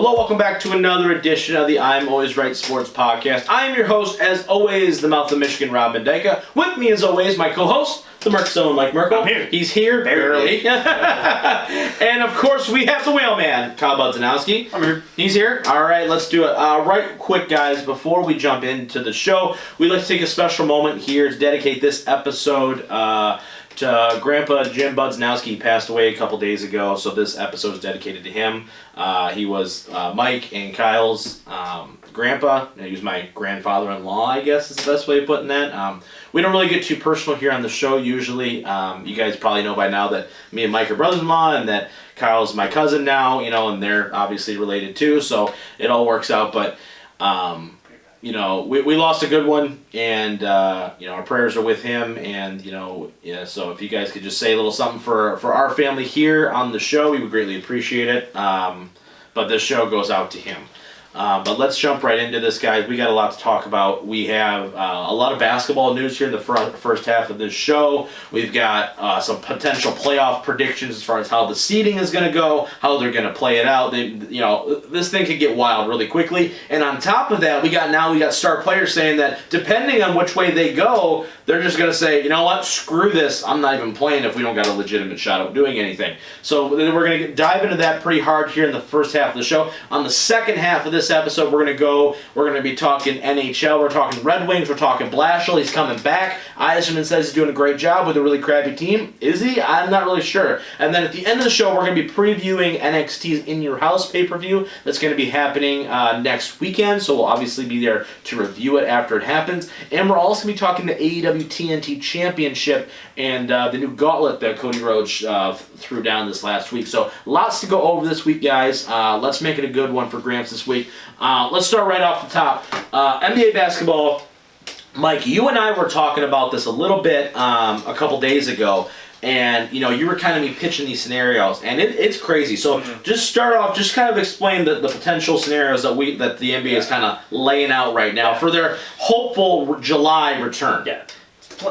Hello, welcome back to another edition of the I'm Always Right Sports Podcast. I am your host, as always, the Mouth of Michigan, Rob Mendyka. With me, as always, my co-host, the Merc Stone, Mike Merkel. I'm here. He's here, barely. And, of course, we have the Whaleman, Kyle Budzanowski. I'm here. He's here. All right, let's do it. Right quick, guys, before we jump into the show, we'd like to take a special moment here to dedicate this episode to Grandpa Jim Budzanowski. He passed away a couple days ago, so this episode is dedicated to him. He was Mike and Kyle's grandpa. He was my grandfather-in-law, I guess is the best way of putting that. We don't really get too personal here on the show usually. You guys probably know by now that me and Mike are brothers-in-law and that Kyle's my cousin now, and they're obviously related too, so it all works out. But we lost a good one, and our prayers are with him, and so if you guys could just say a little something for our family here on the show, we would greatly appreciate it. But this show goes out to him. But let's jump right into this, guys. We got a lot to talk about. We have a lot of basketball news here in the first half of this show. We've got some potential playoff predictions as far as how the seeding is going to go, how they're going to play it out. This thing could get wild really quickly. And on top of that, we got star players saying that depending on which way they go, they're just going to say, you know what, screw this. I'm not even playing if we don't got a legitimate shot at doing anything. So we're going to dive into that pretty hard here in the first half of the show. On the second half of this episode, we're going to be talking NHL, we're talking Red Wings, we're talking Blashill. He's coming back. Eisenman says he's doing a great job with a really crappy team. Is he? I'm not really sure. And then at the end of the show, we're going to be previewing NXT's In Your House pay-per-view that's going to be happening next weekend, so we'll obviously be there to review it after it happens. And we're also going to be talking the AEW TNT Championship and the new gauntlet that Cody Rhodes threw down this last week. So lots to go over this week, guys. Let's make it a good one for Gramps this week. Let's start right off the top. NBA basketball. Mike, you and I were talking about this a little bit a couple days ago, and you were kind of pitching these scenarios, and it's crazy. So just start off, just kind of explain the potential scenarios that the NBA is kind of laying out right now for their hopeful July return. Yeah.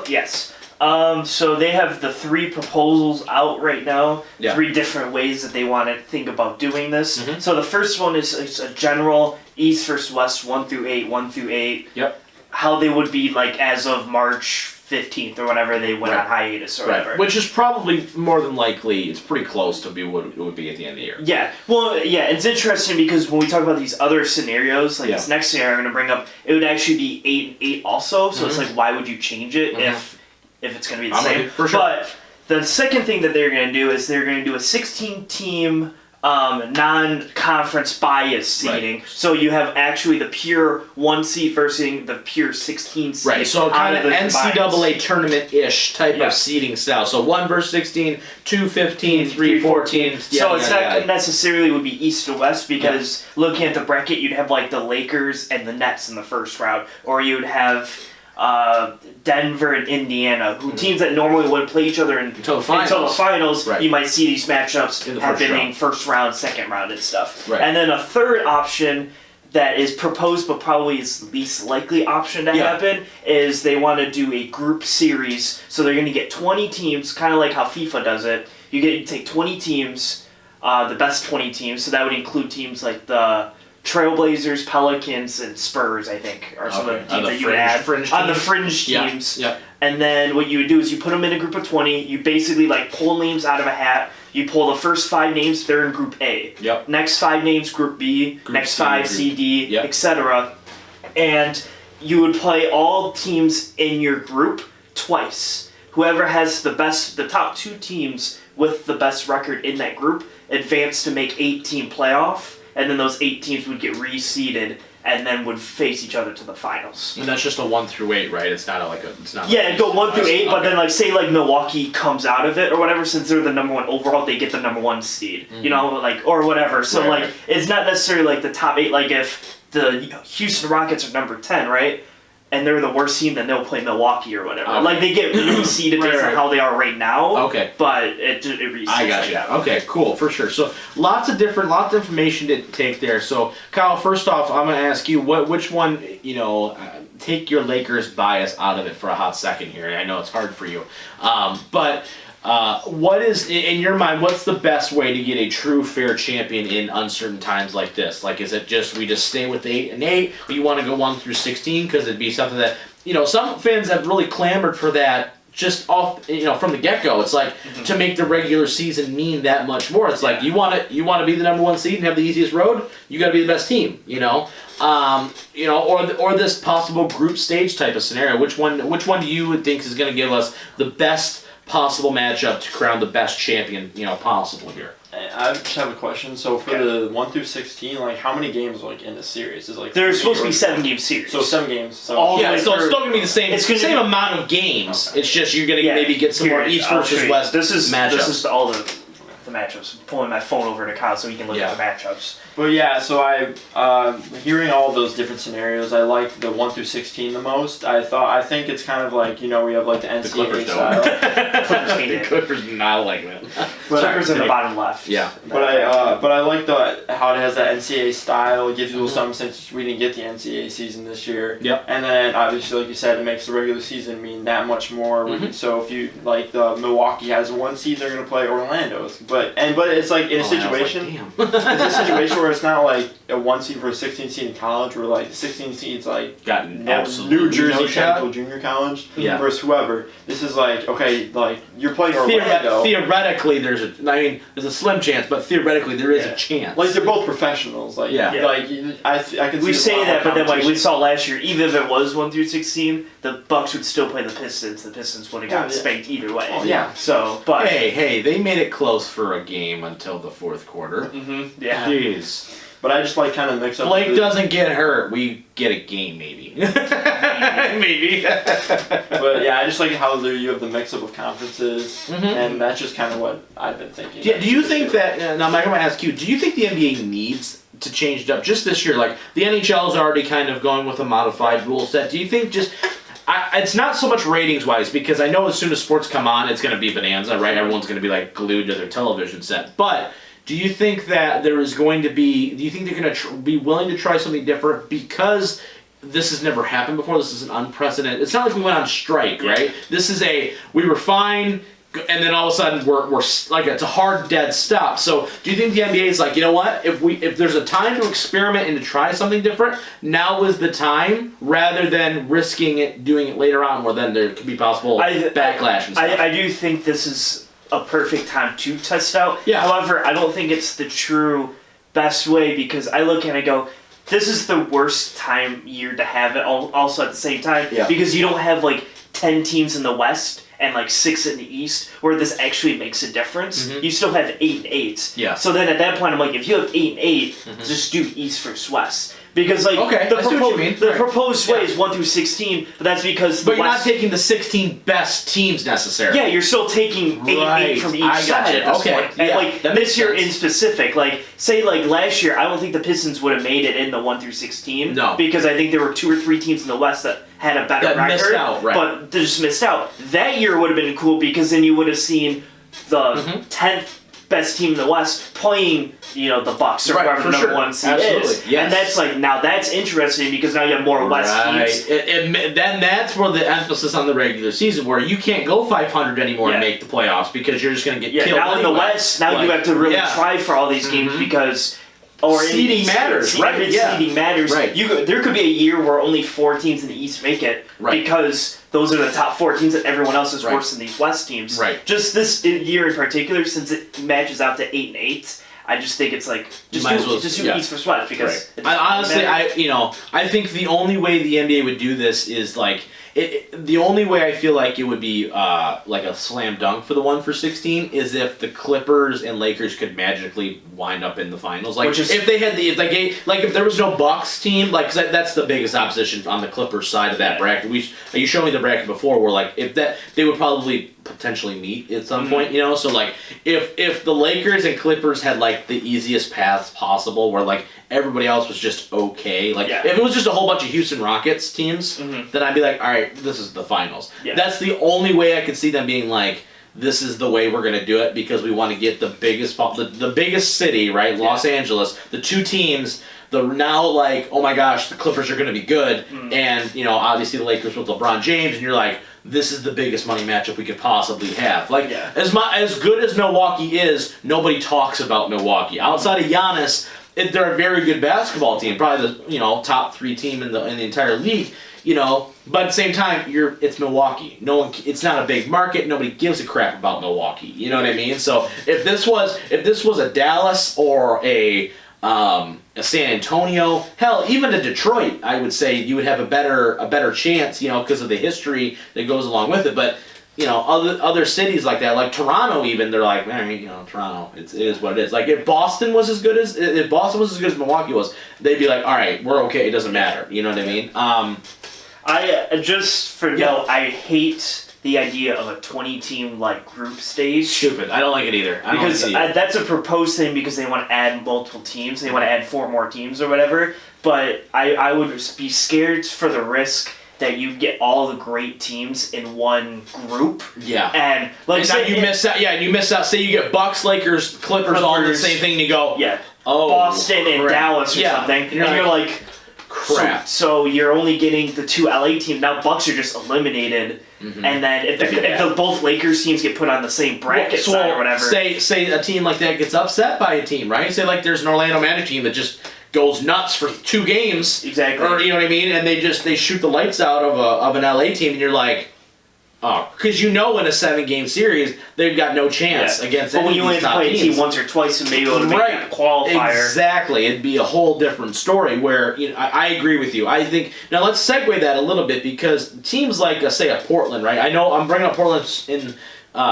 Yes. So they have the 3 proposals out right now, 3 different ways that they want to think about doing this. Mm-hmm. So the first one is a general East versus West 1 through 8. Yep. How they would be like as of March 15th or whenever they went on hiatus or whatever. Which is probably more than likely, it's pretty close to be what it would be at the end of the year. Yeah. Well, yeah, it's interesting because when we talk about these other scenarios, like this next scenario I'm going to bring up, it would actually be 8 and 8 also. So it's like, why would you change it if it's going to be the same? For sure. But the second thing that they're going to do is they're going to do a 16-team non-conference bias seeding. Right. So you have actually the pure 1 seed versus the pure 16 seed. Right, so kind of NCAA tournament-ish type of seeding style. So 1 versus 16, 2, 15, 3, 14. So it's not necessarily would be East to West because looking at the bracket, you'd have like the Lakers and the Nets in the first round. Or you'd have Denver and Indiana, teams that normally would play each other until the finals. Right. You might see these matchups happening first round, second round, and stuff. Right. And then a third option that is proposed, but probably is the least likely option to happen, is they want to do a group series. So they're going to get 20 teams, kind of like how FIFA does it. You take 20 teams, the best 20 teams. So that would include teams like the Trailblazers, Pelicans, and Spurs, I think, are some of the teams that you would add on the fringe teams. Yeah. And then what you would do is you put them in a group of 20. You basically pull names out of a hat. You pull the first 5 names, they're in Group A. Yep. Next 5 names, Group B. Next 5, C, D, etc. And you would play all teams in your group twice. Whoever has the top 2 teams with the best record in that group advance to make 8-team playoff. And then those 8 teams would get reseeded and then would face each other to the finals. And that's just a 1 through 8, right? It's not it'd go 1 through 8, but then say Milwaukee comes out of it or whatever, since they're the number 1 overall, they get the number 1 seed. Or whatever. So it's not necessarily the top 8. Like if the Houston Rockets are number 10, right? And they're the worst team, then they'll play Milwaukee or whatever. Okay. They get reseeded based on how they are right now. Okay. But it reseeds. I got you. Okay, cool, for sure. So lots of information to take there. So Kyle, first off, I'm going to ask you which one, take your Lakers bias out of it for a hot second here. I know it's hard for you, but What is, in your mind, what's the best way to get a true fair champion in uncertain times like this? Like, is it just, we just stay with the 8 and 8, or you want to go 1 through 16? Because it'd be something that, some fans have really clamored for that just off, from the get-go. It's like, to make the regular season mean that much more. It's like, you want to be the number 1 seed and have the easiest road, you got to be the best team, or this possible group stage type of scenario. Which one do you think is going to give us the best possible matchup to crown the best champion, possible here? I just have a question. So for the 1 through 16, like how many games in the series is like? There's supposed to be 7-game series. So 7 games. So All yeah, so it's still gonna be the same. It's same amount of games. Okay. It's just you're gonna maybe get some more East versus West. This is all the the matchups. I'm pulling my phone over to Kyle so he can look at the matchups. But yeah, so hearing all those different scenarios, I like the 1 through 16 the most. I think it's kind of like, you know, we have like the NCAA style. The Clippers do not like that. Clippers in the bottom left. Yeah. But I like how it has that NCAA style. It gives you a little something since we didn't get the NCAA season this year. Yep. And then obviously, like you said, it makes the regular season mean that much more. Mm-hmm. So if you like the Milwaukee has 1 seed, they're gonna play Orlando's. But it's like in a situation. It's a situation where it's not like a 1 seed for a 16 seed in college, where like the 16 seeds like got New Jersey Technical Junior College versus whoever. This is like, okay, like you're playing Orlando. Theoretically, there's a slim chance, but theoretically there is a chance. Like they're both professionals. Like like I can. We say that, but then like we saw last year, even if it was 1 through 16, the Bucks would still play the Pistons. The Pistons would have gotten spanked either way. Oh, yeah. So, but hey, they made it close for a game until the fourth quarter. Mm-hmm. Yeah. Jeez. But I just like kind of mix up. Blake doesn't get hurt. We get a game, maybe. Maybe. But yeah, I just like how you have the mix up of conferences, and that's just kind of what I've been thinking. Yeah. Do you think that? Now, Mike, I'm gonna ask you. Do you think the NBA needs to change it up just this year? Like the NHL is already kind of going with a modified rule set. Do you think just? It's not so much ratings-wise, because I know as soon as sports come on, it's going to be bonanza, right? Everyone's going to be like glued to their television set. But do you think that there is going to be? Do you think they're going to be willing to try something different because this has never happened before? This is an unprecedented. It's not like we went on strike, right? This is we were fine. And then all of a sudden we're like it's a hard dead stop. So do you think the NBA is like, you know what? If there's a time to experiment and to try something different, now is the time, rather than risking doing it later on, where then there could be possible backlash and stuff. I do think this is a perfect time to test out. Yeah. However, I don't think it's the true best way, because I look at it and go, this is the worst year to have it also at the same time, because you don't have like 10 teams in the West and like 6 in the East, where this actually makes a difference. You still have 8 and 8. Yeah. So then at that point, I'm like, if you have 8 and 8, just do East versus West. Because like the proposed way is 1 through 16, but that's because you're not taking the 16 best teams necessarily. Yeah, you're still taking 8 and 8 from each side at this point. And like this year in specific, like say like last year, I don't think the Pistons would have made it in the 1 through 16. No. Because I think there were 2 or 3 teams in the West that had a better record, missed out, right. but they just missed out. That year would have been cool, because then you would have seen the 10th best team in the West playing, the Bucks or whoever the number 1 seed is. Yes. And that's like, now that's interesting, because now you have more West teams. Then that's where the emphasis on the regular season, where you can't go 500 anymore and make the playoffs, because you're just going to get killed. Now in the West, you have to really try for all these games, because seeding matters, right? Seeding matters. Right. There could be a year where only 4 teams in the East make it, because those are the top 4 teams, and everyone else is worse than these West teams. Right. Just this year in particular, since it matches out to 8 and 8, I just think it's like just do East versus West, because honestly, I think the only way the NBA would do this is like. The only way I feel like it would be like a slam dunk for the 1 for 16 is if the Clippers and Lakers could magically wind up in the finals. Like if they had if there was no Bucks team, like 'cause that's the biggest opposition on the Clippers side of that bracket. You showed me the bracket before, where like if that they would probably potentially meet at some point, So like if the Lakers and Clippers had like the easiest paths possible, where like everybody else was just okay, like if it was just a whole bunch of Houston Rockets teams, then I'd be like, all right, this is the finals. That's the only way I could see them being like, this is the way we're gonna do it, because we want to get the biggest city, right? Los Angeles, the 2 teams. Now like, oh my gosh, the Clippers are gonna be good, and obviously the Lakers with LeBron James, and you're like, this is the biggest money matchup we could possibly have. Like, Yeah. as good as Milwaukee is, nobody talks about Milwaukee. Outside of Giannis, they're a very good basketball team, probably the top 3 team in the entire league. But at the same time, it's Milwaukee. It's not a big market. Nobody gives a crap about Milwaukee. You know what I mean? So if this was a Dallas or a San Antonio, hell, even a Detroit, I would say you would have a better chance, because of the history that goes along with it. But other cities like that, like Toronto, even they're like, man, Toronto, it is what it is. Like if Boston was as good as Milwaukee was, they'd be like, all right, we're okay, it doesn't matter. You know what I mean? I hate the idea of a 20-team group stage. Stupid. I don't like it either. Because that's a proposed thing because they want to add multiple teams. They want to add 4 more teams or whatever. But I would be scared for the risk that you get all the great teams in one group. Yeah. And you miss out. Yeah, you miss out. Say you get Bucks, Lakers, Clippers all in the same thing, and you go, Boston and Dallas or something, and you're like, crap. So you're only getting the 2 LA teams. Now Bucks are just eliminated. Mm-hmm. And then if the both Lakers teams get put on the same bracket side or whatever. Say a team like that gets upset by a team, right? Say like there's an Orlando Magic team that just goes nuts for 2 games. Exactly. Or, you know what I mean? And they shoot the lights out of an LA team, and you're like, oh, because in a 7-game series, they've got no chance against any of these top teams. But when you only play a team once or twice and maybe able to make that qualifier. Exactly. It'd be a whole different story where, I agree with you. I think, now let's segue that a little bit because teams like, say, a Portland, right? I know I'm bringing up Portland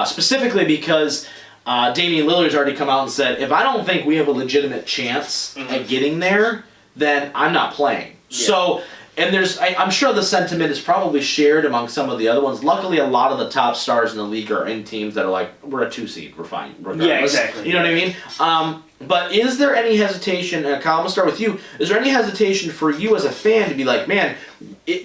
specifically because Damian Lillard's already come out and said, if I don't think we have a legitimate chance at getting there, then I'm not playing. Yeah. So... And I'm sure the sentiment is probably shared among some of the other ones. Luckily, a lot of the top stars in the league are in teams that are like, we're a 2 seed, we're fine, regardless. Yeah, exactly. You know what I mean? But is there any hesitation, Kyle, I'm going to start with you, is there any hesitation for you as a fan to be like, man,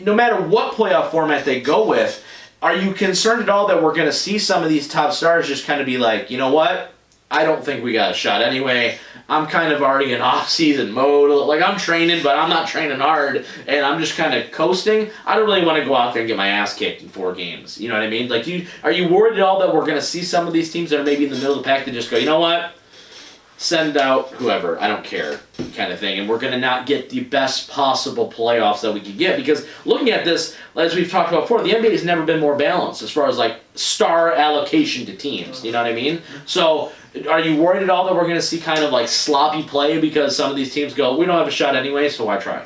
no matter what playoff format they go with, are you concerned at all that we're going to see some of these top stars just kind of be like, you know what? I don't think we got a shot anyway. I'm kind of already in off-season mode. Like, I'm training, but I'm not training hard, and I'm just kind of coasting. I don't really want to go out there and get my ass kicked in 4 games. You know what I mean? Like, are you worried at all that we're going to see some of these teams that are maybe in the middle of the pack that just go, you know what? Send out whoever, I don't care, kind of thing. And we're going to not get the best possible playoffs that we could get. Because looking at this, as we've talked about before, the NBA has never been more balanced as far as, star allocation to teams. You know what I mean? So... Are you worried at all that we're going to see kind of sloppy play because some of these teams go, we don't have a shot anyway, so why try?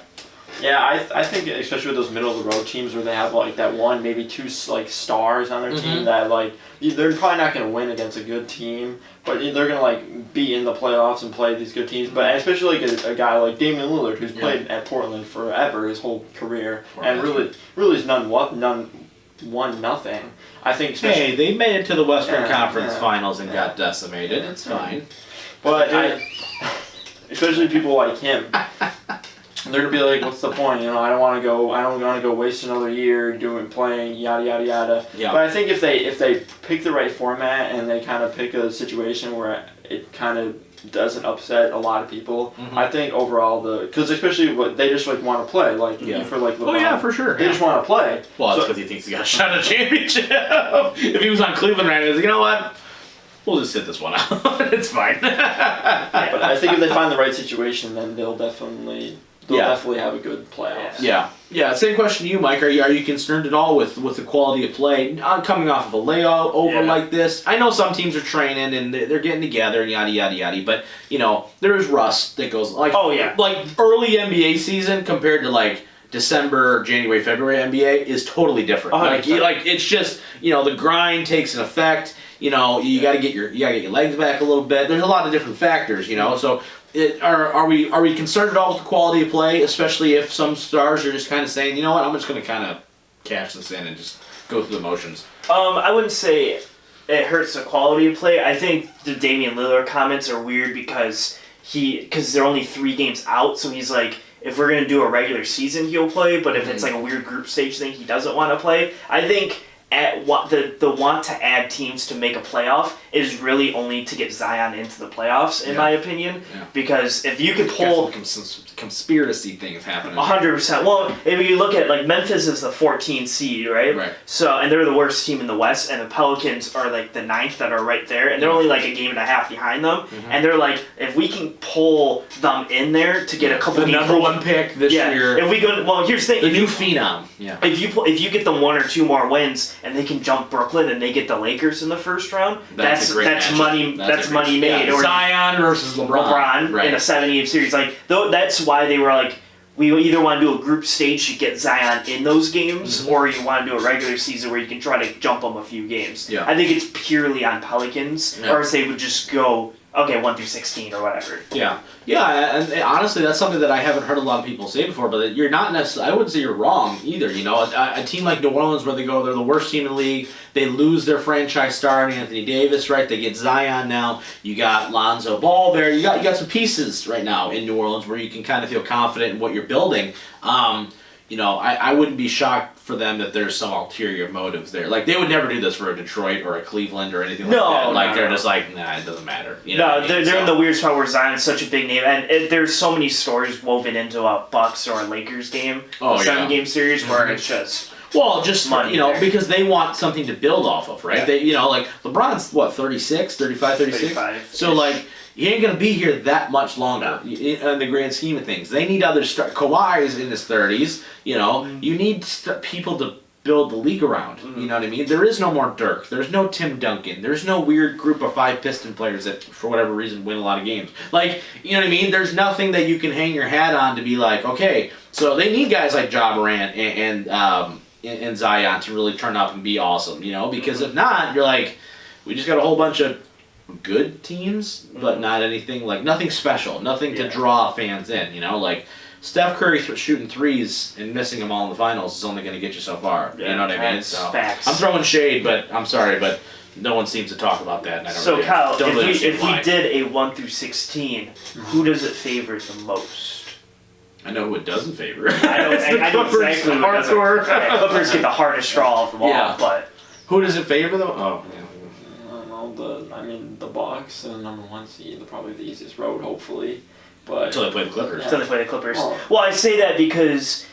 Yeah, I think especially with those middle of the road teams where they have that 1, maybe 2 stars on their team that they're probably not going to win against a good team, but they're going to be in the playoffs and play these good teams. But especially a guy like Damian Lillard who's played at Portland forever his whole career and really is won nothing. I think. Hey, they made it to the Western Conference Finals and got decimated. It's fine. But especially people like him, they're gonna be like, "What's the point? I don't want to go. I don't want to go waste another year playing yada yada yada." Yeah. But I think if they pick the right format and they kind of pick a situation where it kind of doesn't upset a lot of people, I think overall because especially what they just want to play for LeBron. Oh yeah, for sure. They just want to play. Well, that's because he thinks he got a shot at a championship. If he was on Cleveland right now, he's like, you know what? We'll just sit this one out. It's fine. But I think if they find the right situation, then they'll definitely have a good playoffs. Yeah. Same question to you, Mike. Are you concerned at all with the quality of play coming off of a layoff over like this? I know some teams are training and they're getting together and yada yada yada, but there is rust that goes like early NBA season compared to December, January, February NBA is totally different. 100%. It's just the grind takes an effect. You got to get your legs back a little bit. There's a lot of different factors. So. Are we concerned at all with the quality of play, especially if some stars are just kind of saying, you know what, I'm just going to kind of cash this in and just go through the motions? I wouldn't say it hurts the quality of play. I think the Damian Lillard comments are weird because they're only 3 games out, so he's like, if we're going to do a regular season, he'll play, but if it's a weird group stage thing, he doesn't want to play. I think the want to add teams to make a playoff is really only to get Zion into the playoffs, in my opinion. Yeah. Because if you could pull some conspiracy things happening. 100%. Well, if you look at like Memphis is the 14th seed, right? Right. So and they're the worst team in the West, and the Pelicans are like the 9th that are right there, and they're only like a game and a half behind them. Mm-hmm. And they're like, if we can pull them in there to get a couple the games number one pick this year. If we go, well, here's the thing. The new phenom. Yeah. If you get them 1 or 2 more wins and they can jump Brooklyn and they get the Lakers in the first round, that's money. That's money made. Yeah. Or Zion versus LeBron in a 7-game series. Like that's why they were like, we either want to do a group stage to get Zion in those games, or you want to do a regular season where you can try to jump them a few games. Yeah. I think it's purely on Pelicans, or if they would just go 1 through 16 or whatever. Yeah, and honestly, that's something that I haven't heard a lot of people say before. But you're not necessarily. I wouldn't say you're wrong either. You know, a team like New Orleans, where they're the worst team in the league. They lose their franchise star in Anthony Davis, right? They get Zion now. You got Lonzo Ball there. You got some pieces right now in New Orleans where you can kind of feel confident in what you're building. You know, I wouldn't be shocked for them that there's some ulterior motives there. Like, they would never do this for a Detroit or a Cleveland or anything like that. Like, they're just like, nah, it doesn't matter. You know they're in the weird spot where Zion's such a big name, and there's so many stories woven into a Bucks or a Lakers game, a 7-game series, where it's just... Well, just, money because they want something to build off of, right? Yeah. They, like, LeBron's, 36, 36? 35. So, like, he ain't going to be here that much longer in the grand scheme of things. They need other Kawhi's in his 30s, You need people to build the league around, you know what I mean? There is no more Dirk. There's no Tim Duncan. There's no weird group of 5 Piston players that, for whatever reason, win a lot of games. Like, you know what I mean? There's nothing that you can hang your hat on to be like, okay, so they need guys like Ja Morant and Zion to really turn up and be awesome, Because if not, you're like, we just got a whole bunch of good teams, but not anything, like, nothing special, nothing to draw fans in, Like, Steph Curry shooting threes and missing them all in the finals is only going to get you so far. You know what I mean? So facts. I'm throwing shade, but I'm sorry, but no one seems to talk about that. And I don't So, really, Kyle, don't really if we why. did a 1 through 16, who does it favor the most? I know who it doesn't favor. I know exactly who it doesn't. Hardcore. Clippers get the hardest straw of them all, but... Who does it favor, though? Oh, yeah. The Bucks and the number 1 seed, probably the easiest road, hopefully. But Until they play the Clippers. Until they play the Clippers. Oh. Well, I say that because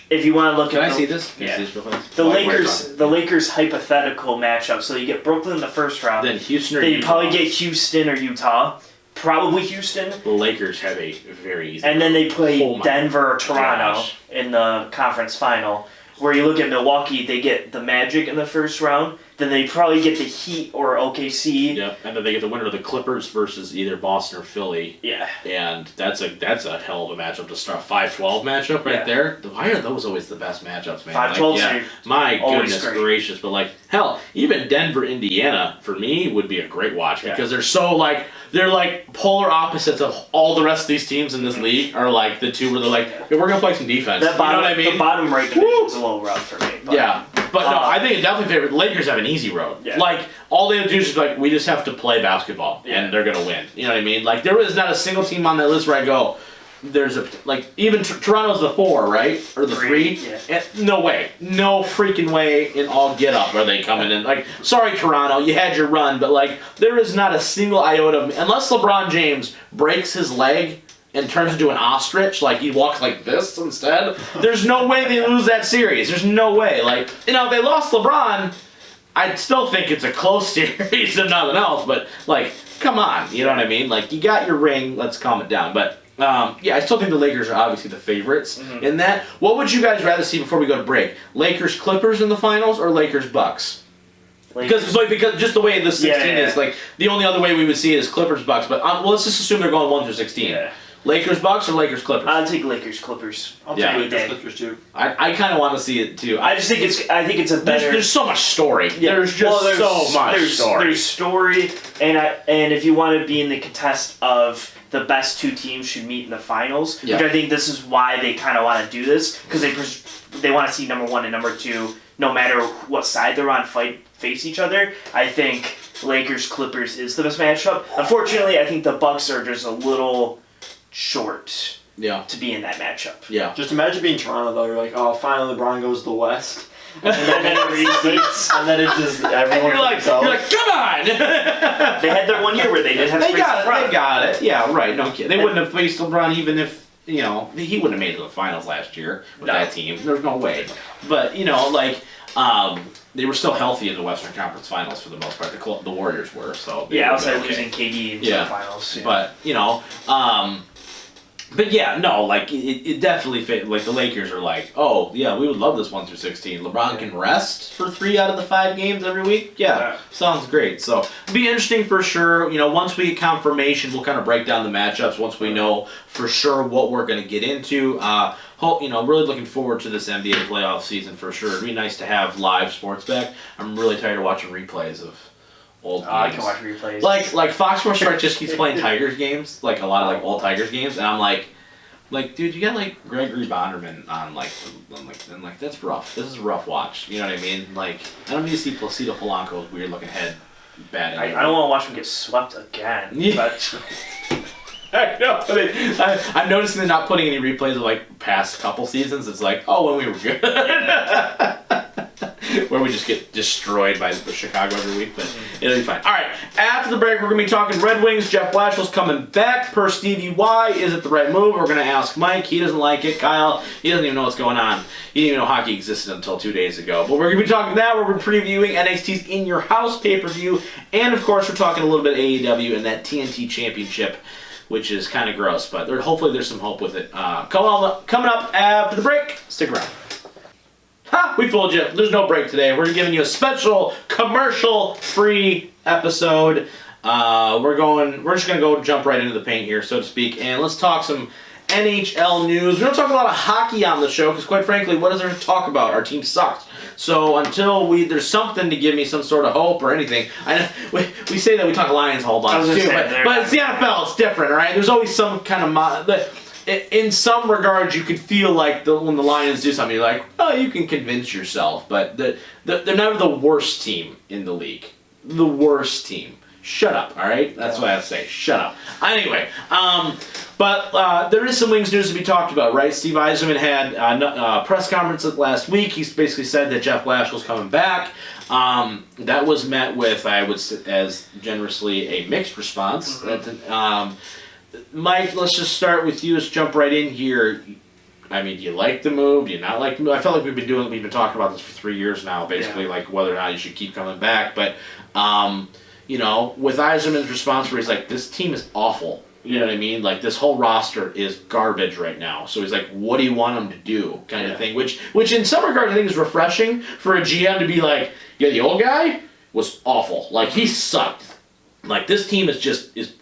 if you want to look Can at I see this? Can I Yeah. see this real quick? the Lakers hypothetical matchup, so you get Brooklyn in the first round. Then Houston or Then you Utah. probably get Houston or Utah. Probably Houston. The Lakers have a very easy. And then they play Oh my Denver or Toronto gosh. in the conference final. Where you look at Milwaukee, they get the Magic in the first round. Then they probably get the Heat or OKC. Yep, and then they get the winner of the Clippers versus either Boston or Philly. Yeah. And that's a hell of a matchup to start. 5-12 matchup right there. Why are those always the best matchups, man? 5-12 yeah, series. my Always goodness great. gracious. But like, hell, even Denver, Indiana, for me, would be a great watch because they're so like, they're like polar opposites of all the rest of these teams in this league are like the two where they're like, hey, we're going to play some defense. That bottom, you know what I mean? The bottom right division is a little rough for me. But, Yeah. But no, I think it definitely favors. The Lakers have an easy road. Yeah. Like, all they have to do is just like, we just have to play basketball, and they're going to win. You know what I mean? Like, there is not a single team on that list where I go, there's a, like, even Toronto's the 4, right? Or the 3? Yeah. And no way. No freaking way in all get up are they coming in. Like, sorry, Toronto, you had your run, but, like, there is not a single iota of, unless LeBron James breaks his leg and turns into an ostrich, like he walks like this instead, there's no way they lose that series. There's no way. Like, if they lost LeBron, I'd still think it's a close series and nothing else, but, like, come on, you know what I mean? Like, you got your ring, let's calm it down. But, I still think the Lakers are obviously the favorites in that. What would you guys rather see before we go to break? Lakers-Clippers in the finals or Lakers-Bucks? Because just the way the 16 is, like, the only other way we would see it is Clippers-Bucks, but let's just assume they're going 1 through 16. Yeah. Lakers-Bucks or Lakers-Clippers? I'll take Lakers-Clippers. I'll Yeah. take Lakers Clippers too. I kind of want to see it too. I think it's a better. There's so much story. There's just so much story. There's story, and if you want to be in the contest of the best 2 teams should meet in the finals, which I think this is why they kind of want to do this, because they want to see number 1 and number 2, no matter what side they're on, face each other. I think Lakers-Clippers is the best matchup. Unfortunately, I think the Bucks are just a little short to be in that matchup. Yeah. Just imagine being Toronto though. You're like, oh, finally LeBron goes to the West, And then it repeats. And then it just And everyone you're like, come on! They had their 1 year where they did have They space got to run. it. They got it. Yeah, right. No kidding. They wouldn't have faced LeBron even if he wouldn't have made it to the finals last year with that team. There's no way. But they were still healthy in the Western Conference Finals for the most part. The Warriors were. So Yeah, outside losing KD into the finals. Yeah. But it definitely fit. Like the Lakers are like, oh yeah, we would love this 1 through 16. LeBron can rest for 3 out of the 5 games every week. Yeah, sounds great. So it'll be interesting for sure. Once we get confirmation, we'll kind of break down the matchups. Once we know for sure what we're going to get into. Really looking forward to this NBA playoff season for sure. It'd be nice to have live sports back. I'm really tired of watching replays of old games. I can watch replays. Like Fox Sports Strike just keeps playing Tigers games, like a lot of old Tigers games, and I'm like, dude, you got Gregory Bonderman on I'm like that's rough. This is a rough watch. You know what I mean? Like I don't need to see Placido Polanco's weird looking head batting. I don't want to watch him get swept again. Yeah. But I know, but I'm noticing they're not putting any replays of past couple seasons. It's like, oh, when we were good. Where we just get destroyed by Chicago every week, but it'll be fine. All right, after the break, we're going to be talking Red Wings. Jeff Blashill's coming back per Stevie Y. Is it the right move? We're going to ask Mike. He doesn't like it. Kyle, he doesn't even know what's going on. He didn't even know hockey existed until 2 days ago. But we're going to be talking that. We're previewing NXT's In Your House pay-per-view. And, of course, we're talking a little bit AEW and that TNT Championship, which is kind of gross. But hopefully there's some hope with it. Coming up after the break. Stick around. Ha! We fooled you. There's no break today. We're giving you a special commercial-free episode. We're just gonna jump right into the paint here, so to speak, and let's talk some NHL news. We don't talk a lot of hockey on the show because, quite frankly, what is there to talk about? Our team sucked. So until there's something to give me some sort of hope or anything. I know we say that we talk Lions a whole bunch too, but it's the NFL. It's different, all right? There's always some kind of in some regards, you could feel like when the Lions do something, you're like, oh, you can convince yourself. But they're never the worst team in the league. The worst team. Shut up, all right? That's what I have to say. Shut up. Anyway, but there is some Wings news to be talked about, right? Steve Yzerman had a press conference last week. He basically said that Jeff Blashill's coming back. That was met with, I would say, as generously a mixed response. Mm-hmm. Mike, let's just start with you. Let's jump right in here. I mean, do you like the move? Do you not like the move? I felt like we've been talking about this for 3 years now, basically, like whether or not you should keep coming back. But, with Yzerman's response where he's like, this team is awful. You know what I mean? Like, this whole roster is garbage right now. So he's like, what do you want them to do? Kind of thing. Which in some regards I think is refreshing for a GM to be like, yeah, the old guy was awful. Like, he sucked. Like, this team is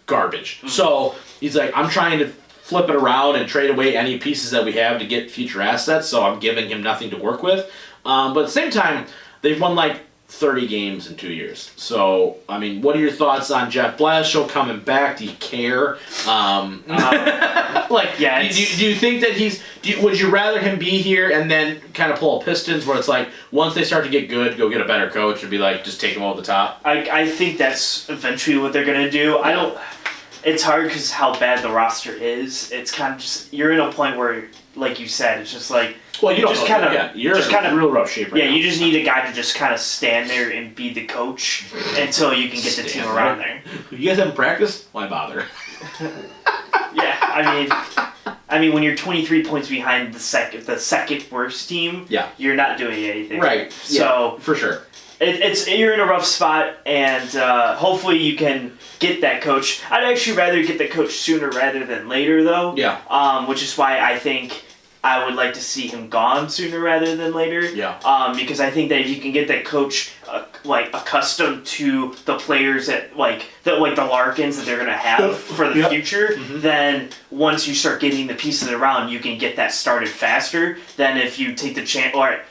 garbage. Mm-hmm. So he's like, I'm trying to flip it around and trade away any pieces that we have to get future assets, so I'm giving him nothing to work with. But at the same time, they've won 30 games in 2 years. So, I mean, what are your thoughts on Jeff Blashill coming back? Do you care? Do you think that would you rather him be here and then kind of pull a Pistons where it's like, once they start to get good, go get a better coach and be like, just take them over the top? I think that's eventually what they're going to do. It's hard because how bad the roster is. It's kind of just, you're in a point where, like you said, it's just like, well, you're in real rough shape right now. You just need a guy to just kind of stand there and be the coach until you can get the team around there. You guys haven't practiced? Why bother? I mean, when you're 23 points behind the second worst team, you're not doing anything. Right. So for sure. You're in a rough spot, and hopefully you can get that coach. I'd actually rather get the coach sooner rather than later, though. Yeah. Which is why I think I would like to see him gone sooner rather than later. Yeah. Because I think that if you can get that coach accustomed to the players that the Larkins that they're gonna have for the future, then once you start getting the pieces around, you can get that started faster than if you take the chance. Or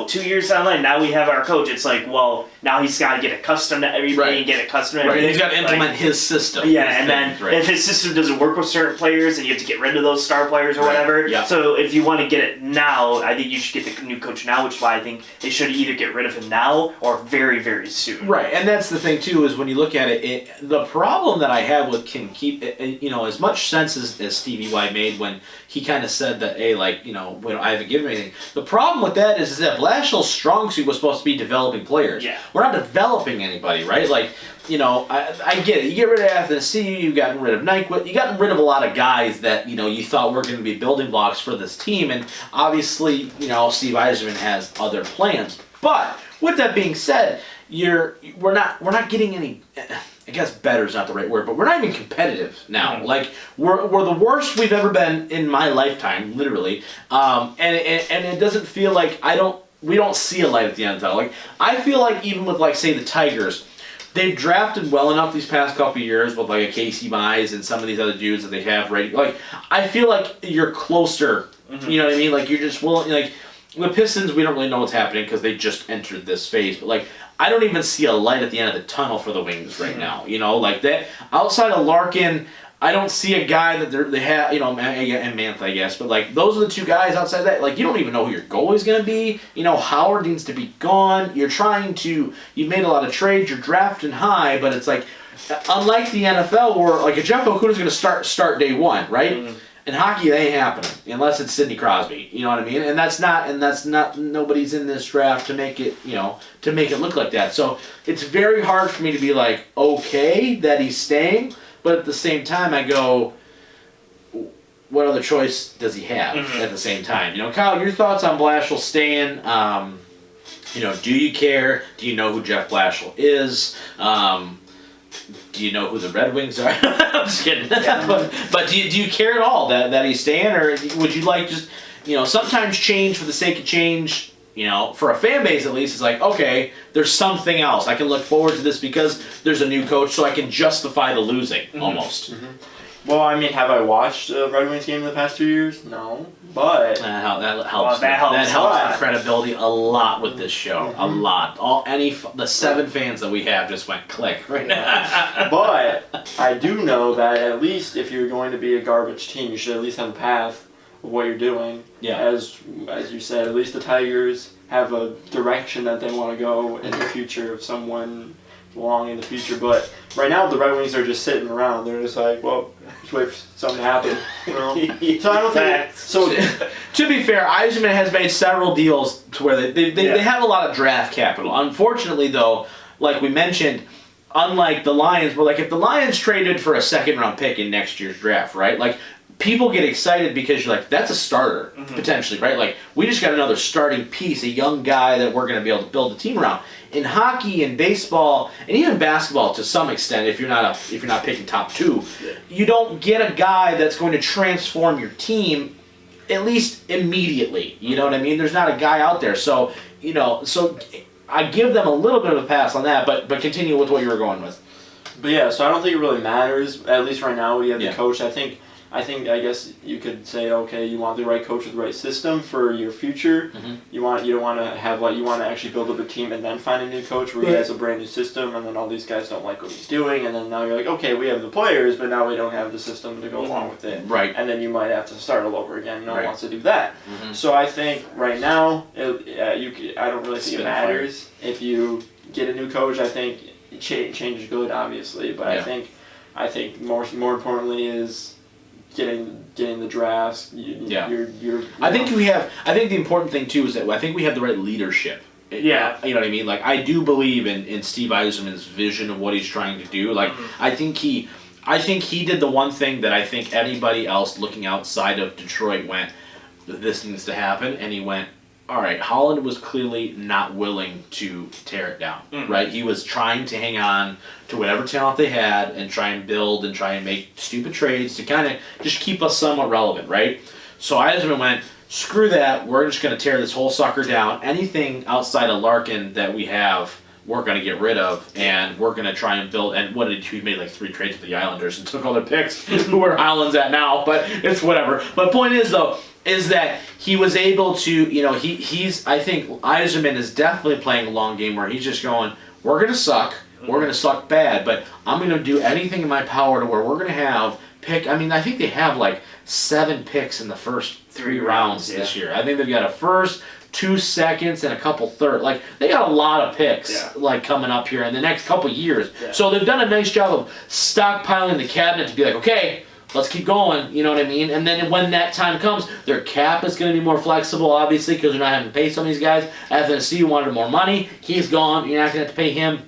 2 years down the line, now we have our coach. It's like, well, now he's got to get accustomed to everybody and get accustomed to everything. He's got to implement his system. Yeah, and then if his system doesn't work with certain players, then you have to get rid of those star players or whatever. Yeah. So if you want to get it now, I think you should get the new coach now, which is why I think they should either get rid of him now or very very, very soon. Right, and that's the thing too, is when you look at it, the problem that I have with can keep, as much sense as Stevie Y made when he kind of said that, hey, I haven't given him anything. The problem with that is that Blashill's strong suit was supposed to be developing players. Yeah. We're not developing anybody, right? I get it. You get rid of Athens C, you've gotten rid of Nyquist, you've gotten rid of a lot of guys that, you thought were going to be building blocks for this team, and obviously, Steve Yzerman has other plans. But with that being said, we're not getting any. I guess better is not the right word, but we're not even competitive now. Mm-hmm. Like we're the worst we've ever been in my lifetime, literally. And it doesn't feel like we don't see a light at the end of the tunnel. Like I feel like even with say the Tigers, they've drafted well enough these past couple of years with a Casey Mize and some of these other dudes that they have ready. Like I feel like you're closer. Mm-hmm. You know what I mean? Like you're just willing. The Pistons, we don't really know what's happening because they just entered this phase. But, I don't even see a light at the end of the tunnel for the Wings right now. That outside of Larkin, I don't see a guy that they have, and Mantha, I guess. But, those are the two guys outside that. You don't even know who your goalie's going to be. Howard needs to be gone. You've made a lot of trades. You're drafting high, but it's unlike the NFL where, a Jeff Okuda's going to start day one, right? Mm-hmm. In hockey, that ain't happening unless it's Sidney Crosby. You know what I mean? And that's not nobody's in this draft to make it look like that. So it's very hard for me to be okay that he's staying, but at the same time I go, what other choice does he have at the same time? Kyle, your thoughts on Blashill staying? Do you care? Do you know who Jeff Blashill is? Do you know who the Red Wings are? I'm just kidding. Yeah. but do you care at all that he's staying, or would you just sometimes change for the sake of change? For a fan base at least, it's okay, there's something else. I can look forward to this because there's a new coach, so I can justify the losing almost. Mm-hmm. Well, have I watched a Red Wings game in the past 2 years? No, but that helps. That helps credibility a lot with this show. Mm-hmm. A lot. The 7 fans that we have just went click right now. But I do know that at least if you're going to be a garbage team, you should at least have a path of what you're doing. Yeah. As you said, at least the Tigers have a direction that they want to go in the future of someone long in the future. But right now the Red Wings are just sitting around. They're just just wait for something to happen. So I don't think so. To be fair, Yzerman has made several deals to where they have a lot of draft capital. Unfortunately, though, like we mentioned, unlike the Lions, where if the Lions traded for a second-round pick in next year's draft, right? People get excited because you're that's a starter, potentially, right? We just got another starting piece, a young guy that we're going to be able to build a team around. In hockey and baseball, and even basketball to some extent, if you're not picking top 2, you don't get a guy that's going to transform your team, at least immediately. You know what I mean? There's not a guy out there. So, so I give them a little bit of a pass on that, but continue with what you were going with. But yeah, so I don't think it really matters, at least right now we have the coach. I guess you could say, okay, you want the right coach with the right system for your future. Mm-hmm. You don't want to have you want to actually build up a team and then find a new coach where he has a brand new system, and then all these guys don't like what he's doing, and then now you're okay, we have the players, but now we don't have the system to go along with it. Right. And then you might have to start all over again. No one wants to do that. Mm-hmm. So I think right now, I don't really think it matters if you get a new coach. I think change is good, obviously, but I think more importantly is getting the drafts. I think the important thing too is that I think we have the right leadership. Yeah. You know what I mean? I do believe in Steve Yzerman's vision of what he's trying to do. I think he did the one thing that I think anybody else looking outside of Detroit went, this needs to happen, and he went, all right, Holland was clearly not willing to tear it down, right? He was trying to hang on to whatever talent they had and try and build and try and make stupid trades to kind of just keep us somewhat relevant, right? So Yzerman went, screw that, we're just going to tear this whole sucker down. Anything outside of Larkin that we have, we're going to get rid of, and we're going to try and build. And what did he made 3 trades with the Islanders and took all their picks, who are Islands at now, but it's whatever. But point is, though, is that he was able to, I think Yzerman is definitely playing a long game where he's just going, we're going to suck, we're going to suck bad, but I'm going to do anything in my power to where we're going to have I think they have 7 picks in the first 3 rounds this year. I think they've got a first, 2 seconds and a couple third. Like, they got a lot of picks, Yeah. like, coming up here in the next couple years. Yeah. So they've done a nice job of stockpiling the cabinet to be like, okay, let's keep going, you know what I mean? And then when that time comes, their cap is going to be more flexible, obviously, because they're not having to pay some of these guys. FNC wanted more money. He's gone. You're not going to have to pay him.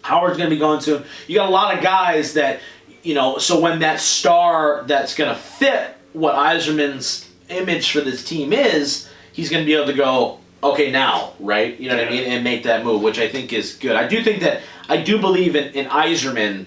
Howard's going to be going soon. You got a lot of guys that, you know, so when that star that's going to fit what Iserman's image for this team is, he's going to be able to go, okay, now, right? You know what I mean? And make that move, which I think is good. I do believe in Iserman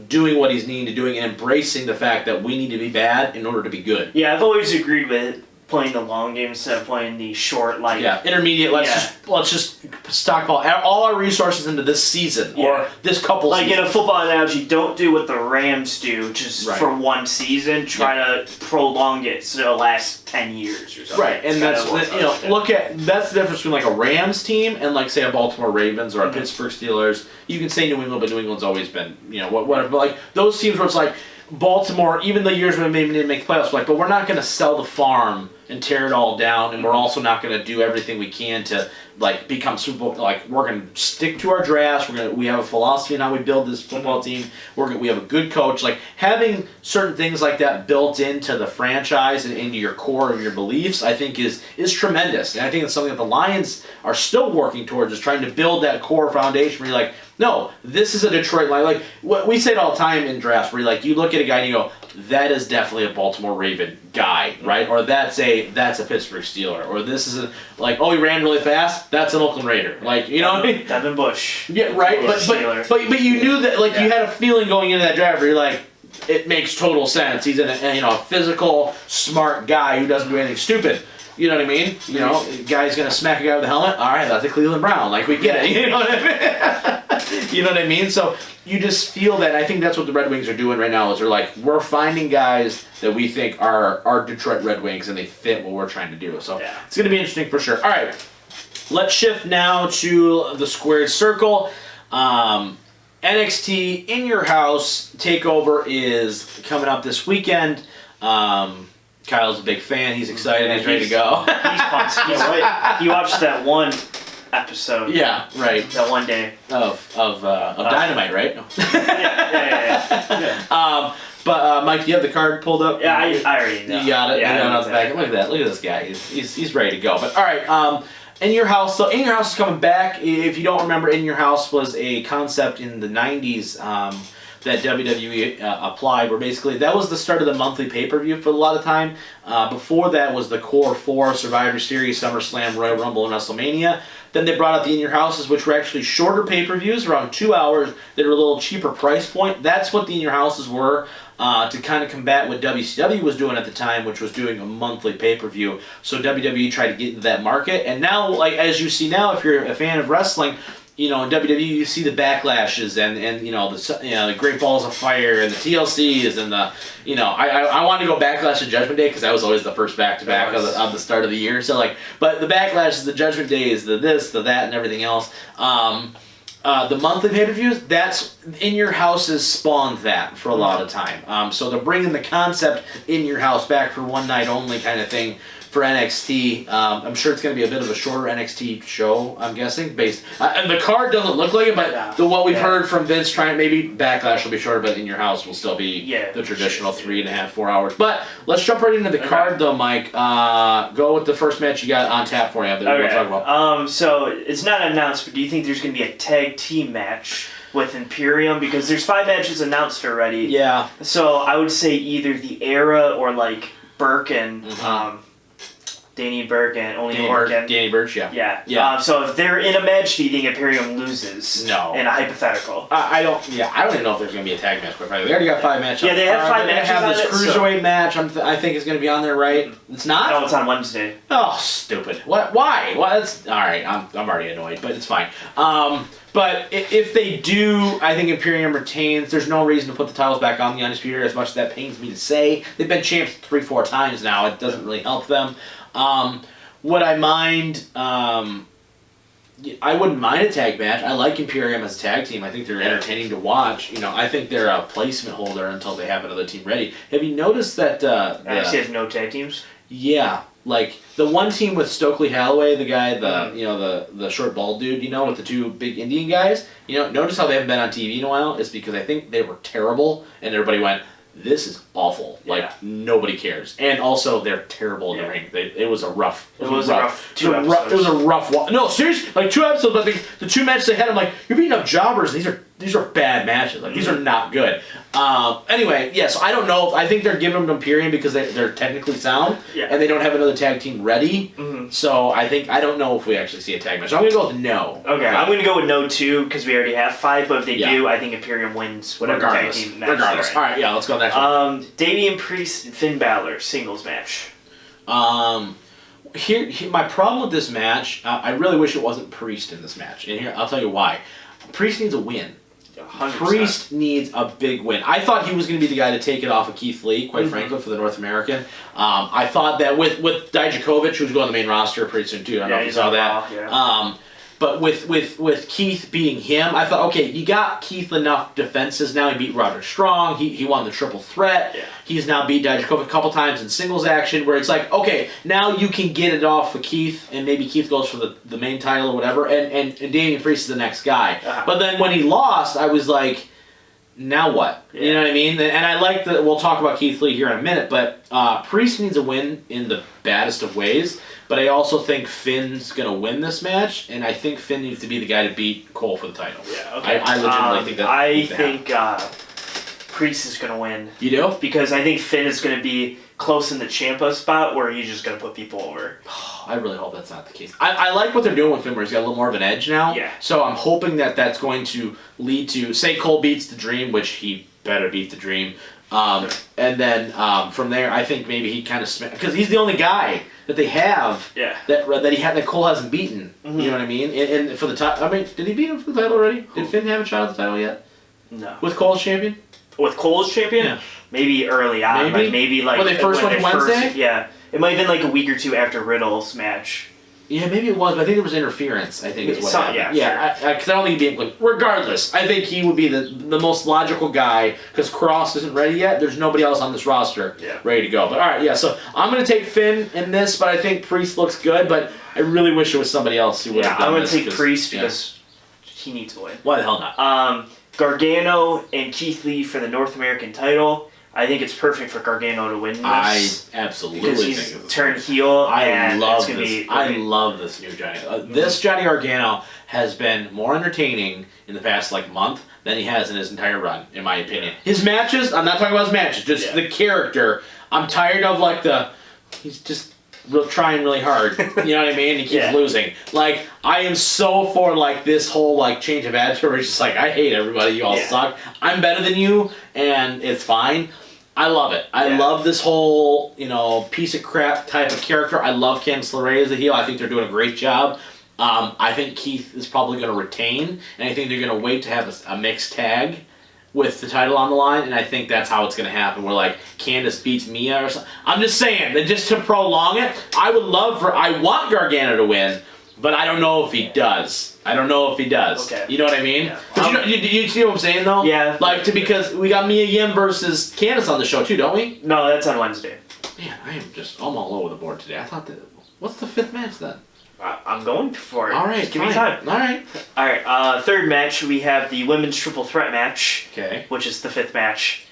doing what he's needing to doing and embracing the fact that we need to be bad in order to be good. Yeah, I've always agreed with playing the long game instead of playing the short, like... Yeah, intermediate, let's just stockpile all our resources into this season or this couple Like seasons. in a football analogy, don't do what the Rams do just for one season. Try to prolong it so it'll last 10 years or something. Right, and that's that's the difference between like a Rams team and like say a Baltimore Ravens or a Pittsburgh Steelers. You can say New England, but New England's always been whatever. But like those teams where it's like Baltimore, even the years when maybe they didn't make the playoffs, like, but we're not going to sell the farm and tear it all down, and we're also not going to do everything we can to like become Super Bowl. Like we're going to stick to our drafts. We have a philosophy in how we build this football team. We have a good coach. Like having certain things like that built into the franchise and into your core of your beliefs, I think is tremendous. And I think it's something that the Lions are still working towards, is trying to build that core foundation where you're like, no, this is a Detroit Lion. Like what we say it all the time in drafts, where you look at a guy and you go, that is definitely a Baltimore Raven guy, right? Or that's a Pittsburgh Steeler. Or this is oh, he ran really fast. That's an Oakland Raider. Like, you know what I mean? Devin Bush. Yeah, right. But you knew that, like, you had a feeling going into that draft where you're like, it makes total sense. He's a physical, smart guy who doesn't do anything stupid. You know what I mean? You know, guy's gonna smack a guy with a helmet. All right, that's a Cleveland Brown. Like, we get it. You know what I mean? You know what I mean? So you just feel that. I think that's what the Red Wings are doing right now. Is they're like, we're finding guys that we think are Detroit Red Wings and they fit what we're trying to do. So it's gonna be interesting for sure. All right, let's shift now to the squared circle. NXT In Your House takeover is coming up this weekend. Kyle's a big fan. He's excited. He's ready to go. He's pumped. He watched that one episode. Yeah, right. That one day. Of Dynamite, right? No. Yeah. But Mike, do you have the card pulled up? Yeah, I already know. You got it. Yeah, you got it on the back. Look at that. Look at this guy. He's ready to go. But all right. In Your House. So In Your House is coming back. If you don't remember, In Your House was a concept in the 90s. That WWE applied, where basically that was the start of the monthly pay-per-view for a lot of time. Before that was the Core 4, Survivor Series, SummerSlam, Royal Rumble, and WrestleMania. Then they brought out the In Your Houses, which were actually shorter pay-per-views, around 2 hours. They were a little cheaper price point. That's what the In Your Houses were, to kind of combat what WCW was doing at the time, which was doing a monthly pay-per-view. So WWE tried to get into that market. And now, like as you see now, if you're a fan of wrestling, you know, in WWE, you see the backlashes and the Great Balls of Fire and the TLCs and the, I wanted to go Backlash to Judgment Day because that was always the first back-to-back of the start of the year. So but the Backlash is the Judgment Day is the this, the that, and everything else. The monthly pay-per-views, that's In Your Houses spawned that for a lot of time. So they're bringing the concept In Your House back for one night only kind of thing for NXT. I'm sure it's going to be a bit of a shorter NXT show, I'm guessing, based... and the card doesn't look like it, but what we've heard from Vince trying, maybe Backlash will be shorter, but In Your House will still be the traditional 3.5, 4 hours. But let's jump right into the card, though, Mike. Go with the first match you got on tap for you that we're going to talk about. So it's not announced, but do you think there's going to be a tag team match with Imperium? Because there's 5 matches announced already. Yeah. So I would say either the Era or, like, Birkin... Danny Burke and only Morgan. Danny Burch, yeah. So if they're in a match, do you think Imperium loses? No. In a hypothetical. I don't even know if there's going to be a tag match. Quite frankly, they already got 5 matches. Yeah, they have 5 matches. They have this cruiserweight match. I think is going to be on there, right? It's not. No, it's on Wednesday. Oh, stupid! What? Why? Well, that's all right. I'm already annoyed, but it's fine. But if they do, I think Imperium retains. There's no reason to put the titles back on the Undisputed Era, as much as that pains me to say. They've been champs 3-4 times now. It doesn't really help them. Would I mind? I wouldn't mind a tag match. I like Imperium as a tag team. I think they're entertaining to watch. I think they're a placement holder until they have another team ready. Have you noticed that? NXT has no tag teams. Yeah. like the one team with Stokely Hathaway, the guy, the short bald dude, with the two big Indian guys. Notice how they haven't been on TV in a while. It's because I think they were terrible, and everybody went, "This is awful." Yeah. Like nobody cares, and also they're terrible in the ring. It was a rough. It was a rough 2 episodes. It was a rough one. No, seriously, like 2 episodes. But the 2 matches they had, I'm like, you're beating up jobbers. These are bad matches. Like these are not good. Anyway, yeah. So I don't know. I think they're giving them Imperium because they're technically sound, and they don't have another tag team ready. Mm-hmm. So I don't know if we actually see a tag match. So I'm gonna go with no. Okay, I'm gonna go with no too because we already have 5. But if they do, I think Imperium wins whatever Regardless. tag team match. Regardless. All right, yeah. Let's go next one. Damian Priest and Finn Balor singles match. Here, my problem with this match, I really wish it wasn't Priest in this match, and here I'll tell you why. Priest needs a win. 100%. Priest needs a big win. I thought he was going to be the guy to take it off of Keith Lee, quite frankly, for the North American. I thought that with Dijakovic, who's going on the main roster pretty soon too. I don't know if you saw that. Yeah. But with Keith beating him, I thought, okay, you got Keith enough defenses now. He beat Roderick Strong. He won the triple threat. Yeah. He's now beat Dijakovic a couple times in singles action where it's like, okay, now you can get it off of Keith, and maybe Keith goes for the main title or whatever, and Damian Priest is the next guy. Uh-huh. But then when he lost, I was like, now what? Yeah. You know what I mean? And I like that. We'll talk about Keith Lee here in a minute, but Priest needs a win in the baddest of ways. But I also think Finn's going to win this match, and I think Finn needs to be the guy to beat Cole for the title. Yeah, okay. I legitimately think that. I think Priest is going to win. You do? Because I think Finn is going to be close in the Ciampa spot where he's just going to put people over. I really hope that's not the case. I like what they're doing with Finn, where he's got a little more of an edge now. Yeah. So I'm hoping that that's going to lead to, say Cole beats the Dream, which he better beat the Dream. And then from there, I think maybe he kind of because he's the only guy that they have that Cole hasn't beaten. Mm-hmm. You know what I mean? And for the title, I mean, did he beat him for the title already? Did Finn have a shot at the title yet? No. With Cole as champion? With Cole as champion? Yeah. Maybe early on. Maybe like when they first went to Wednesday. Yeah, it might have been like a week or 2 after Riddle's match. Yeah, maybe it was, but I think there was interference. I think is what happened. Yeah, because I don't think he'd be. Regardless, I think he would be the most logical guy because Cross isn't ready yet. There's nobody else on this roster ready to go. But all right, yeah. So I'm gonna take Finn in this, but I think Priest looks good. But I really wish it was somebody else who would have done I'm gonna this. take Priest because he needs to win. Why the hell not? Gargano and Keith Lee for the North American title. I think it's perfect for Gargano to win this. I absolutely because think he's it's turned heel. I love it's gonna this. be I love this new Johnny. This Johnny Gargano has been more entertaining in the past month than he has in his entire run, in my opinion. His matches, I'm not talking about his matches, just the character. I'm tired of he's just trying really hard. You know what I mean? He keeps losing. I am so for this whole change of attitude where it's just I hate everybody, you all suck. I'm better than you, and it's fine. I love it. I love this whole, piece of crap type of character. I love Candice LeRae as a heel. I think they're doing a great job. I think Keith is probably going to retain, and I think they're going to wait to have a mixed tag with the title on the line, and I think that's how it's going to happen, where Candice beats Mia or something. I'm just saying, that just to prolong it, I want Gargano to win, but I don't know if he does. Okay. You know what I mean? Yeah. But you see what I'm saying, though? Yeah. Because we got Mia Yim versus Candice on the show, too, don't we? No, that's on Wednesday. Man, I'm all over the board today. I thought what's the 5th match, then? I'm going for it. All right, just give me time. All right. All right. Third match, we have the women's triple threat match. Okay. Which is the 5th match.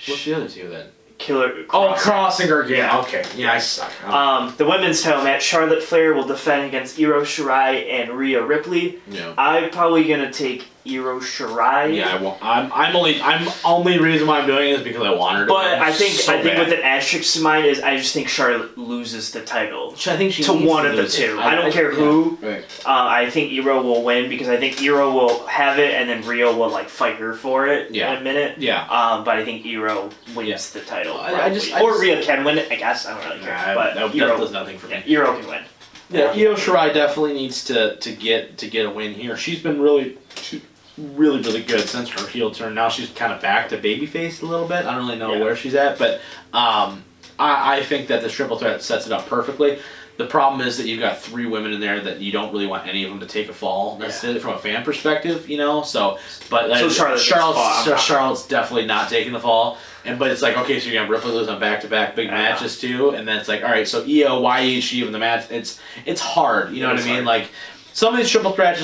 What's the other 2, then? Cross and Gargano. Yeah. Okay. Yeah, I suck. The women's title match, Charlotte Flair will defend against Io Shirai and Rhea Ripley. Yeah. I'm probably gonna take Io Shirai. Yeah, I'm only reason why I'm doing it is because I want her to. But win I think bad. with an asterisk in mind is I just think Charlotte loses the title. I think she to needs one to of the lose two. it. I don't care who. Right. I think Iro will win because I think Iro will have it and then Rio will fight her for it in a minute. Yeah. But I think Iro wins the title. Or Rhea can win it. I guess I don't really care. But that Iro does nothing for me. Iro can win. Yeah, Io Shirai definitely needs to get a win here. She's been really good since her heel turn. Now she's kind of back to babyface a little bit. I don't really know where she's at, but I think that this triple threat sets it up perfectly. The problem is that you've got 3 women in there that you don't really want any of them to take a fall necessarily from a fan perspective, you know. So, but So Charlotte's definitely not taking the fall, but it's like, okay, so you're gonna Ripley lose on back-to-back big matches too, and then it's like, all right, so Io, why is she even the match? It's hard, you know what I mean? Like some of these triple threat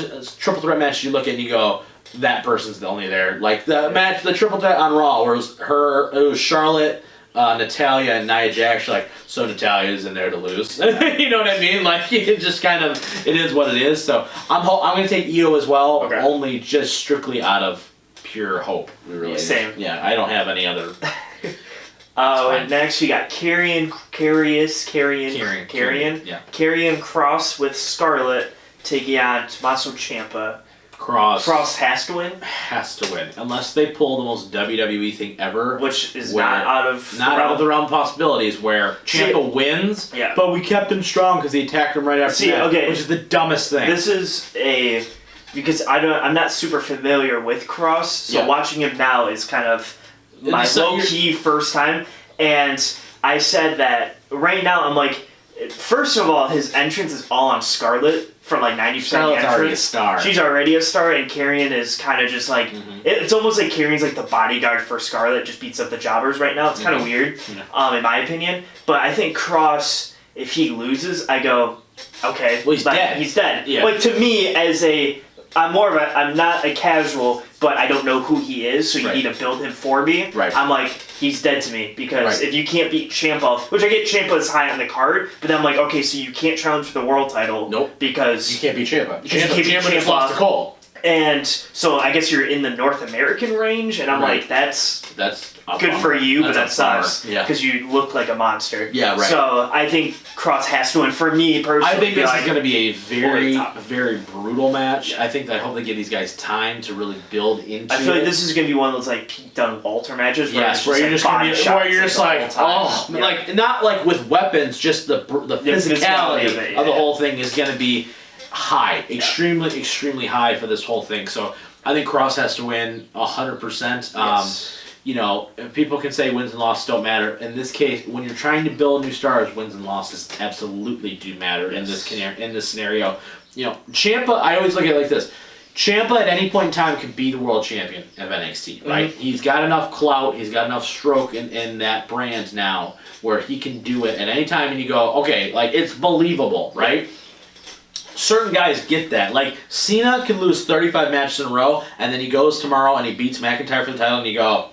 matches, you look at and you go, that person's only there. Like the match, the triple threat on Raw, where it was Charlotte, Natalya, and Nia Jax. You're like, so Natalia's in there to lose. You know what I mean? Like it just kind of, it is what it is. So I'm gonna take Io as well, only just strictly out of pure hope. Really. Same. Yeah, I don't have any other. Next we got Karrion Kross with Scarlett taking on Tommaso Ciampa. Kross has to win. Has to win, unless they pull the most WWE thing ever, which is not out of the realm of possibilities. Where Ciampa wins, but we kept him strong because he attacked him right after that, which is the dumbest thing. This is because I'm not super familiar with Kross, so watching him now is kind of my low-key first time. And I said that right now I'm like, first of all, his entrance is all on Scarlett for like 90% Scarlett's already a star. She's already a star, and Karrion is kind of just like, it's almost like Karrion's like the bodyguard for Scarlett, just beats up the jobbers right now. It's kind of weird, in my opinion. But I think Kross, if he loses, I go, okay. Well, he's dead. He's dead. Yeah. Like to me, I'm not a casual, but I don't know who he is, so you need to build him for me. Right. I'm like, he's dead to me, because if you can't beat Ciampa, which I get Ciampa is high on the card, but then I'm like, okay, so you can't challenge for the world title. Nope. Because you can't beat Ciampa. Ciampa just lost to Cole. And so I guess you're in the North American range, and I'm like, that's good for you, but that sucks because you look like a monster. Yeah, right. So I think Kross has to win for me personally. I think this is going to be a very brutal match. I hope they give these guys time to really build into. I feel like this is going to be one of those like Pete Dunne Walter matches where you're just like not like with weapons, just the physicality of the whole thing is going to be high, extremely high for this whole thing. So I think Kross has to win 100%. You know, people can say wins and losses don't matter. In this case, when you're trying to build new stars, wins and losses absolutely do matter in this scenario. You know, Ciampa, I always look at it like this. Ciampa at any point in time can be the world champion of NXT, right? He's got enough clout, he's got enough stroke in that brand now where he can do it at any time, and you go, okay, like it's believable, right? Certain guys get that. Like, Cena can lose 35 matches in a row, and then he goes tomorrow and he beats McIntyre for the title, and you go,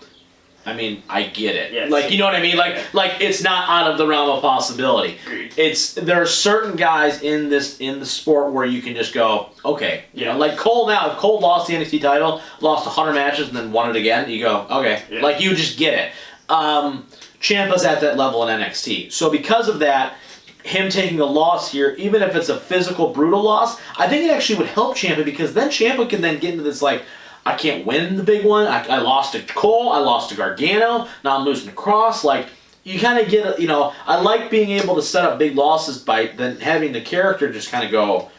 I mean, I get it. Yes. Like, you know what I mean? Like it's not out of the realm of possibility. Agreed. There are certain guys in the sport where you can just go, okay. You know, like Cole now, if Cole lost the NXT title, lost 100 matches, and then won it again, you go, okay. Yeah. Like, you just get it. Ciampa's at that level in NXT. So because of that, him taking a loss here, even if it's a physical, brutal loss, I think it actually would help Ciampa, because then Ciampa can then get into this, like, I can't win the big one. I lost to Cole. I lost to Gargano. Now I'm losing to Kross. Like, you kind of get, you know, I like being able to set up big losses by then having the character just kind of go,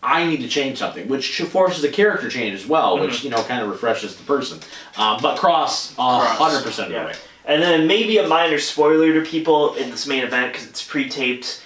I need to change something, which forces a character change as well, which, you know, kind of refreshes the person. But Kross, 100% of the way. And then maybe a minor spoiler to people in this main event, because it's pre-taped.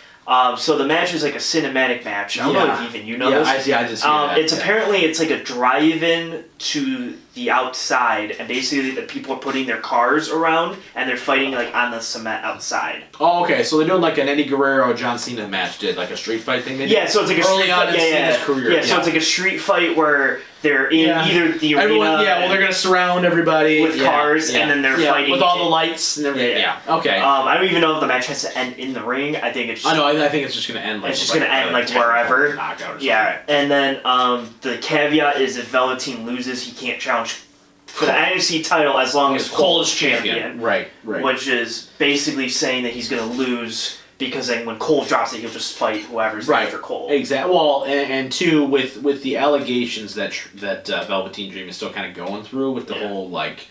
So the match is like a cinematic match. I don't know if even you know this. I just see that. It's apparently it's like a drive-in to the outside, and basically the people are putting their cars around and they're fighting like on the cement outside. Oh, okay. So they're doing like an Eddie Guerrero John Cena match did, like a street fight thing. They did? Yeah. So it's like a street fight. Cena's career. Yeah. So it's like a street fight where they're in either the arena. Well, they're gonna surround everybody with cars, and then they're fighting with all the lights and everything. Yeah. Okay. I don't even know if the match has to end in the ring. I think it's. I think it's just gonna end. It's just gonna end like wherever. Knockout or something. Yeah, and then the caveat is if Velveteen loses, he can't challenge for the NXT title as long as Cole is champion. Right. Which is basically saying that he's gonna lose, because then when Cole drops it, he'll just fight whoever's after Cole. Exactly. Well, and two, with the allegations that Velveteen Dream is still kind of going through with the whole like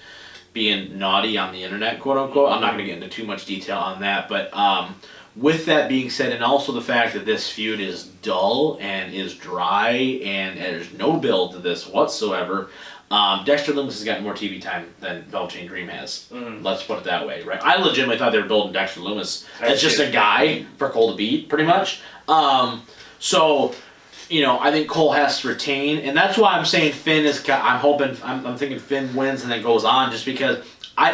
being naughty on the internet, quote unquote. I'm not going to get into too much detail on that, but with that being said, and also the fact that this feud is dull and is dry and there's no build to this whatsoever, Dexter Lumis has gotten more TV time than Velveteen Dream has. Let's put it that way, right? I legitimately thought they were building Dexter Lumis as just a guy for Cole to beat, pretty much. So, you know, I think Cole has to retain, and that's why I'm saying Finn is. I'm thinking Finn wins and then goes on, just because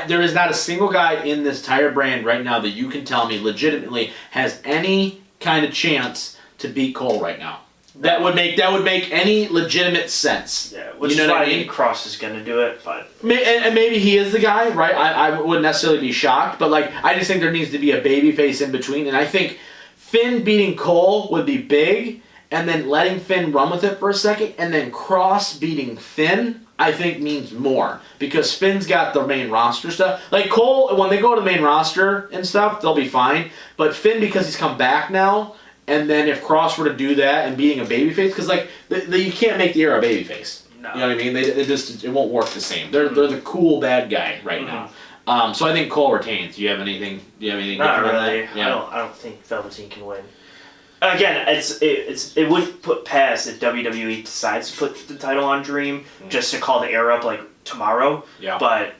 there is not a single guy in this entire brand right now that you can tell me legitimately has any kind of chance to beat Cole right now. That would make any legitimate sense. Yeah, which you know is why what I mean? Cross is going to do it, but... And maybe he is the guy, right? I wouldn't necessarily be shocked, but like I just think there needs to be a babyface in between, and I think Finn beating Cole would be big, and then letting Finn run with it for a second, and then Cross beating Finn, I think means more, because Finn's got the main roster stuff. Like Cole, when they go to the main roster and stuff, they'll be fine, but Finn, because he's come back now, and then if Cross were to do that and being a babyface, because like you can't make the era a babyface. No. You know what I mean? It won't work the same. They're the cool bad guy right now. So I think Cole retains. Do you have anything? Not different on really. that? Yeah. I don't think Velveteen can win. Again, it wouldn't put past if WWE decides to put the title on Dream just to call the era up like tomorrow. Yeah. But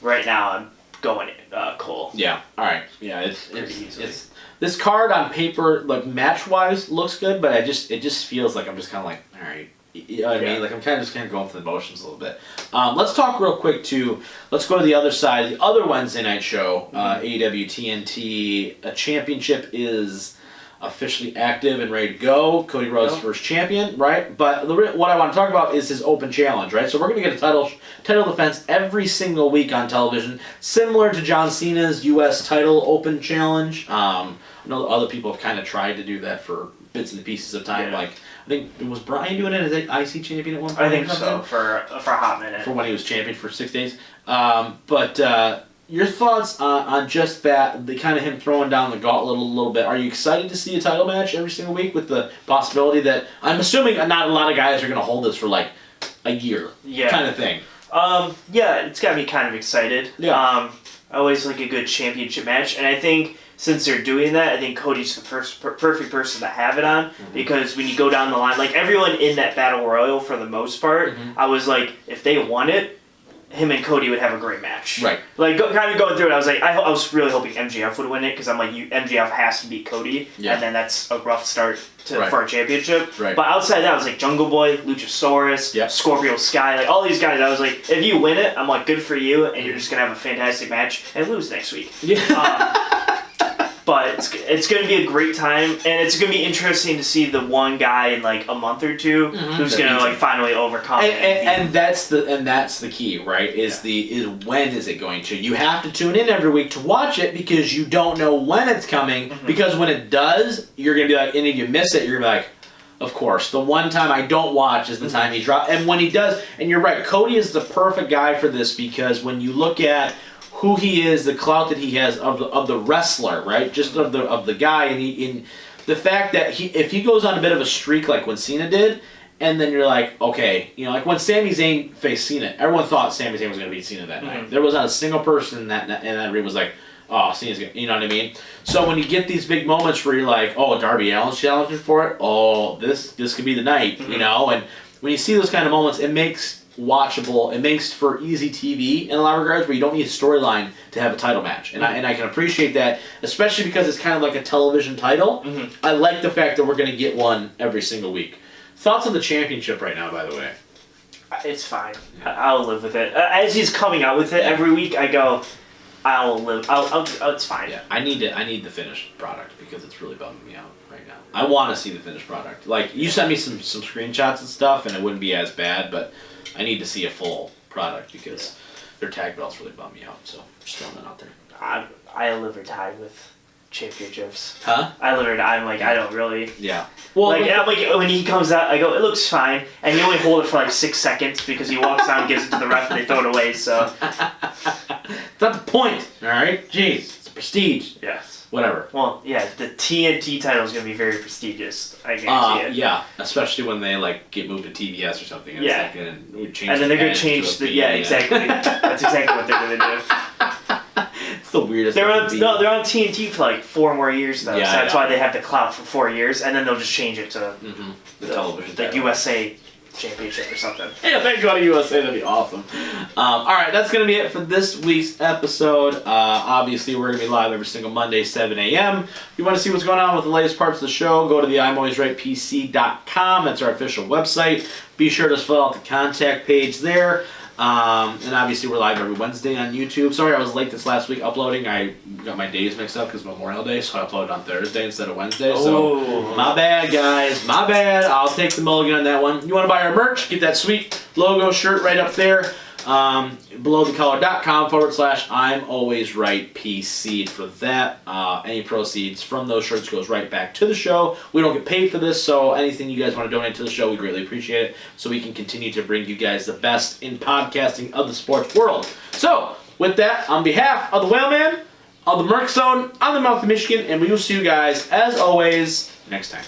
right now I'm going Cole. Yeah. All right. Yeah. Pretty easily. It's this card on paper, like match wise, looks good, but it just feels like I'm just kind of like, all right. You know what I mean? Like I'm kind of going through the motions a little bit. Let's talk real quick too. Let's go to the other side. The other Wednesday night show, AEW TNT Championship is officially active and ready to go. Cody Rhodes first champion, right? But what I want to talk about is his open challenge, right? So we're going to get a title defense every single week on television, similar to John Cena's U.S. title open challenge. I know other people have kind of tried to do that for bits and pieces of time. Yeah. Like I think was Brian doing it as an IC champion at one point. I think so for a hot minute. For when he was champion for 6 days. But your thoughts on just that, the kind of him throwing down the gauntlet a little bit. Are you excited to see a title match every single week with the possibility that, I'm assuming not a lot of guys are going to hold this for like a year kind of thing? Yeah, it's got me kind of excited. Yeah. I always like a good championship match, and I think since they're doing that, I think Cody's the perfect person to have it on, because when you go down the line, like everyone in that Battle Royal for the most part, I was like, if they won it, him and Cody would have a great match. Right. Like, kind of going through it, I was like, I was really hoping MJF would win it, because I'm like, MJF has to beat Cody, and then that's a rough start for a championship. Right. But outside that, I was like, Jungle Boy, Luchasaurus, Scorpio Sky, like all these guys, I was like, if you win it, I'm like, good for you, and you're just going to have a fantastic match, and lose next week. Yeah. But it's going to be a great time, and it's going to be interesting to see the one guy in like a month or two who's going to like finally overcome it. And that's the key, right? Is when is it going to? You have to tune in every week to watch it, because you don't know when it's coming. Because when it does, you're going to be like, and if you miss it, you're going to be like, of course, the one time I don't watch is the time he drops. And when he does, and you're right, Cody is the perfect guy for this, because when you look at who he is, the clout that he has of the wrestler, right? Just of the guy, and in the fact that if he goes on a bit of a streak like when Cena did, and then you're like, okay, you know, like when Sami Zayn faced Cena, everyone thought Sami Zayn was going to beat Cena that night. There was not a single person in that ring was like, oh, Cena's going to, you know what I mean? So when you get these big moments where you're like, oh, Darby Allin's challenging for it, oh, this could be the night, you know? And when you see those kind of moments, it makes watchable. It makes for easy TV in a lot of regards, where you don't need a storyline to have a title match, and I can appreciate that, especially because it's kind of like a television title. I like the fact that we're going to get one every single week. Thoughts on the championship right now, by the way? It's fine. I'll live with it. As he's coming out with it every week, I go, I'll live. It's fine. Yeah, I need the finished product, because it's really bumming me out right now. I want to see the finished product. Like, you sent me some screenshots and stuff, and it wouldn't be as bad, but I need to see a full product, because their tag belts really bum me out. So just throwing that out there. I live or die with championships. Huh? I live or die. I'm like, I don't really. Yeah. Well, like, I'm like, when he comes out, I go, it looks fine, and he only hold it for like 6 seconds, because he walks out and gives it to the ref, and they throw it away. So that's not the point. All right. Jeez, it's prestige. Yes. Whatever. Well, yeah, the TNT title is going to be very prestigious. I guarantee it. Yeah, especially when they like get moved to TBS or something. And yeah. It's like, and then they're going to change the. Yeah, exactly. That's exactly what they're going to do. the weirdest. They're thing on to be. no, they're on TNT for like 4 more years though. Yeah, so I that's know. why they have the clout for 4 years, and then they'll just change it to The television. the title. USA Championship or something. Yeah, they go to USA. That'd be awesome. All right, that's gonna be it for this week's episode. Obviously, we're gonna be live every single Monday, 7 a.m. If you want to see what's going on with the latest parts of the show, go to the I'mAlwaysRightPC.com. That's our official website. Be sure to fill out the contact page there. And obviously, we're live every Wednesday on YouTube. Sorry, I was late this last week uploading. I got my days mixed up because Memorial Day, so I uploaded on Thursday instead of Wednesday. So, my bad, guys. My bad. I'll take the mulligan on that one. You want to buy our merch? Get that sweet logo shirt right up there. belowthecollar.com/I'mAlwaysRightPC for that. Any proceeds from those shirts goes right back to the show. We don't get paid for this, so anything you guys want to donate to the show, we greatly appreciate it, so we can continue to bring you guys the best in podcasting of the sports world. So, with that, on behalf of the Whaleman, of the Merc Zone, I'm the Mouth of Michigan, and we will see you guys, as always, next time.